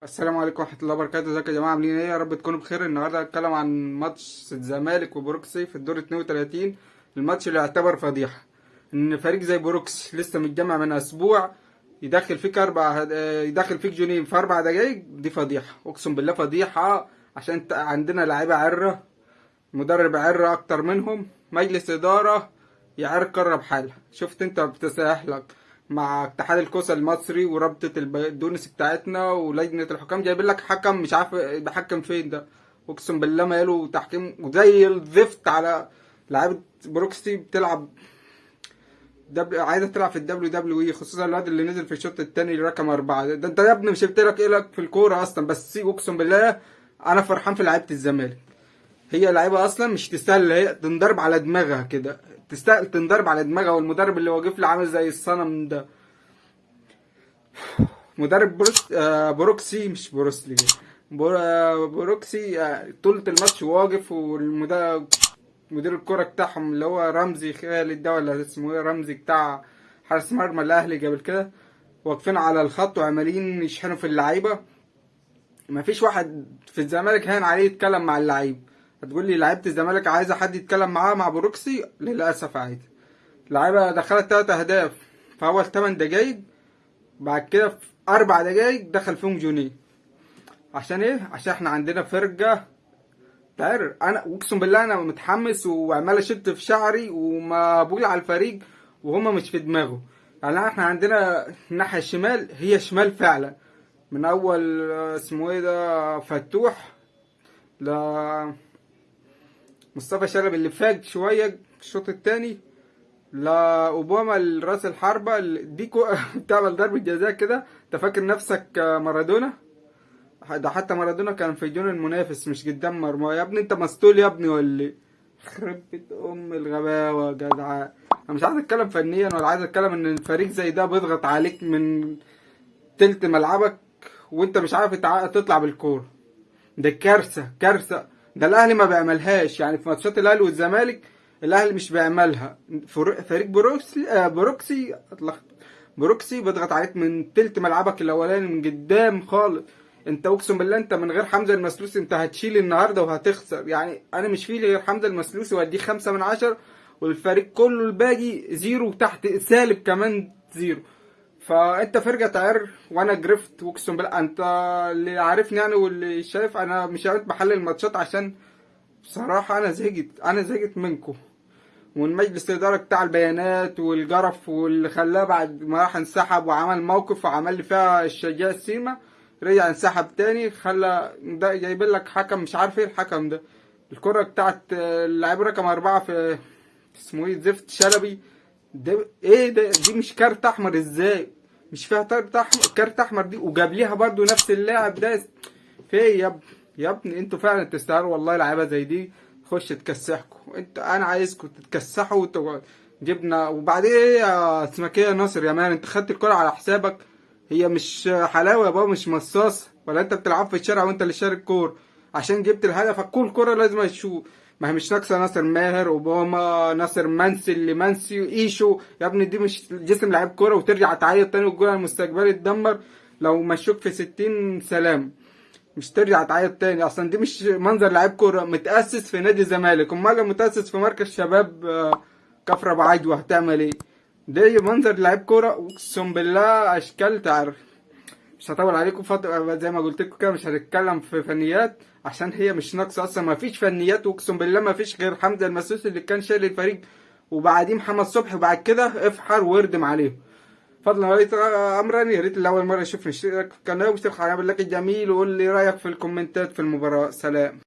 السلام عليكم ورحمة الله وبركاته. ازيكم يا جماعة، عاملين ايه؟ يا رب تكونوا بخير. النهارده هتكلم عن ماتش الزمالك وبروكسي في الدور 32. الماتش اللي يعتبر فضيحة، ان فريق زي بروكسي لسه متجمع من اسبوع يدخل فيك يدخل فيك جونين في 4 دقايق. دي فضيحة، اقسم بالله فضيحة. عشان عندنا لعيبة عرة، مدرب عرة اكتر منهم، مجلس ادارة يعر قارة بحالها. شفت انت بتسهلك مع اتحاد الكوسة المصري ورابطة الدونس بتاعتنا ولجنة الحكام، جايبين لك حكم مش عارف بحكم فين ده. اقسم بالله ما له تحكيم، وزي الزفت على لعيبة بروكسي بتلعب عايزة تلعب في الدبليو دبليو اي، خصوصا الواد اللي نزل في الشوط التاني رقم 4 ده. انت يا ابني مش قلت لك ايه لك في الكورة اصلا؟ بس اقسم بالله انا فرحان في لعيبة الزمالك. هي لعيبه اصلا مش تستاهل، هي تنضرب على دماغها كده، تستاهل تنضرب على دماغها. والمدرب اللي واقف له عامل زي الصنم ده، مدرب بروكسي مش بروسلي. بروكسي طولة الماتش واقف، مدير الكرة بتاعهم اللي هو رمزي خالد ده ولا اسمه ايه، رمزي بتاع حارس مرمى الاهلي قبل كده، واقفين على الخط وعمالين يشحنوا في اللعيبه. مفيش واحد في الزمالك هان عليه يتكلم مع اللعيب. هتقول لي لعيبه الزمالك عايزه حد يتكلم معاه مع بروكسي؟ للاسف عادي. اللعيبه دخلت 3 اهداف في اول 8 دقايق، بعد كده في 4 دقايق دخل فيهم جونين. عشان ايه؟ عشان احنا عندنا فرقه تعرف. انا اقسم بالله انا متحمس وعمال اشد في شعري وما بقول على الفريق وهما مش في دماغه. يعني احنا عندنا الناحيه الشمال هي شمال فعلا، من اول اسمه ايه ده فتوح ل مصطفى شلبي اللي فاق شويه الشوط الثاني، لا اوباما الراس الحربة ديكو بتعمل ضربة جزاء كده. انت فاكر نفسك مارادونا؟ ده حتى مارادونا كان في جون المنافس مش قدام مرمى. يا ابني انت مسطول يا ابني ولا ايه؟ خرب بيت ام الغباوه يا جدع. انا مش عايز اتكلم فنيا، ولا عايز اتكلم ان الفريق زي ده بيضغط عليك من تلت ملعبك وانت مش عارف تطلع بالكوره. ده كارثه كارثه. ده الاهلي ما بيعملهاش، يعني في ماتشات الاهلي والزمالك الاهلي مش بيعملها. فريق بروكسي بيضغط عليك من تلت ملعبك الاولاني من قدام خالص. انت اقسم بالله انت من غير حمزه المسلوسي انت هتشيل النهارده وهتخسر. يعني انا مش فيه غير حمزه المسلوسي واديه 5/10، والفريق كله الباقي زيرو، تحت سالب كمان زيرو. فانت فرقه تعر وانا جرفت. واقسم بالله انت اللي عارفني يعني واللي شايف انا مش عارف بحلل الماتشات، عشان بصراحه انا زهقت منكم. والمجلس الاداره بتاع البيانات والجرف واللي خلاه بعد ما راح انسحب وعمل موقف وعمل لي فيها الشجاع السيما، رجع انسحب تاني. خلى ده جايبين لك حكم مش عارف ايه الحكم ده. الكره بتاعت اللاعب رقم 4 في اسمه ايه زفت شلبي ده، ايه ده؟ دي مش كارت احمر ازاي؟ مش فيها كارت احمر دي، وجاب ليها برضو نفس اللاعب ده. في ايه يا ابني؟ يا ابني انتوا فعلا تستاهلوا والله لعيبه زي دي تخش تكسحكوا. انا عايزكم تتكسحوا جبنا. وبعدين ايه يا اسمك ايه يا ناصر يا مان؟ انت خدت الكرة على حسابك. هي مش حلاوه يا بابا، مش مصاص، ولا انت بتلعب في الشارع وانت اللي شارك كور عشان جبت الهدف. كل كرة لازم تشوف. ما هي مش ناقصه ناصر ماهر، اوباما، ناصر منسي، اللي منسي ايشو. يا ابني دي مش جسم لعيب كوره وترجع تعيط تاني والجول المستقبلي اتدمر. لو مشوك في 60 سلام مش ترجع تعيط تاني. اصلا دي مش منظر لعيب كوره متاسس في نادي الزمالك. امال متاسس في مركز شباب كفر ابو عيد وهتعمل ايه؟ ده منظر لعيب كوره اقسم بالله اشكال تعرف. مش هطول عليكم فترة، زي ما قلت لكم كده مش هنتكلم في فنيات عشان هي مش ناقصه اصلا. ما فيش فنيات، واقسم بالله ما فيش غير حمزه المسوسي اللي كان شايل الفريق، وبعديه محمد صبحي، وبعد كده افحر واردم عليه. فضلا وليس امرا. يا ريت اللي اول مره يشوفني اشترك في القناه واشترك على اللايك الجميل، وقول لي رايك في الكومنتات في المباراه. سلام.